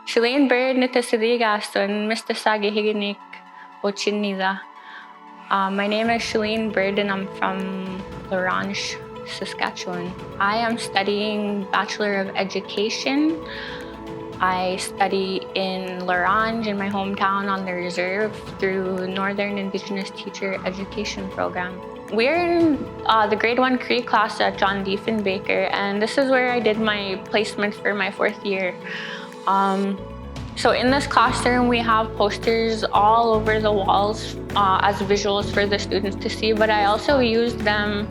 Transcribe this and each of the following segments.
Shalene bird nitasirigaston Mr. Sagihiganik Ochiniza. My name is Shalene Bird and I'm from Larange, Saskatchewan. I am studying Bachelor of Education. I study in Larange in my hometown on the reserve through Northern Indigenous Teacher Education Program. We're in the grade 1 Cree class at John Diefenbaker, and this is where I did my placement for my 4th year. So in this classroom, we have posters all over the walls as visuals for the students to see, but I also used them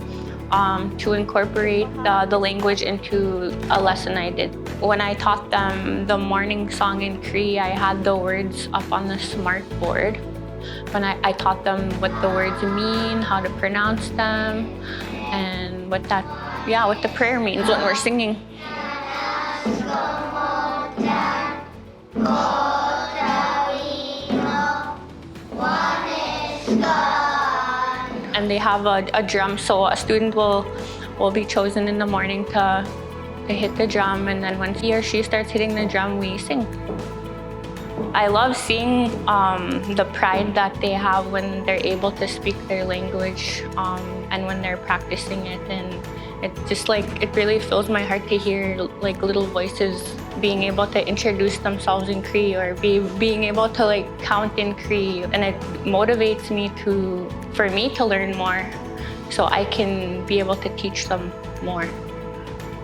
to incorporate the language into a lesson I did. When I taught them the morning song in Cree, I had the words up on the smart board. When I taught them what the words mean, how to pronounce them, and what the prayer means when we're singing. And they have a drum, so a student will be chosen in the morning to hit the drum, and then when he or she starts hitting the drum, we sing. I love seeing the pride that they have when they're able to speak their language and when they're practicing it, and it just it really fills my heart to hear little voices being able to introduce themselves in Cree or being able to count in Cree, and it motivates me for me to learn more so I can be able to teach them more.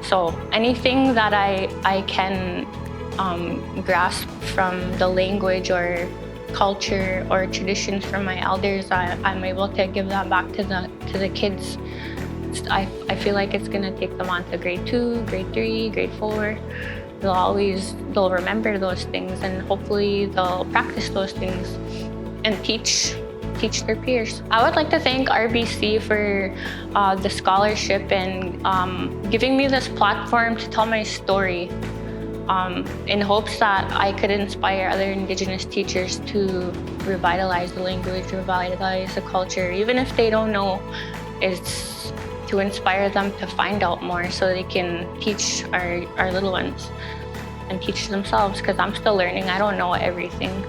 So anything that I can grasp from the language or culture or traditions from my elders, I'm able to give that back to the kids. I feel like it's gonna take them on to grade 2, grade 3, grade 4. They'll remember those things, and hopefully they'll practice those things and teach their peers. I would like to thank RBC for the scholarship and giving me this platform to tell my story in hopes that I could inspire other Indigenous teachers to revitalize the language, revitalize the culture. Even if they don't know, it's to inspire them to find out more so they can teach our little ones and teach themselves, because I'm still learning. I don't know everything.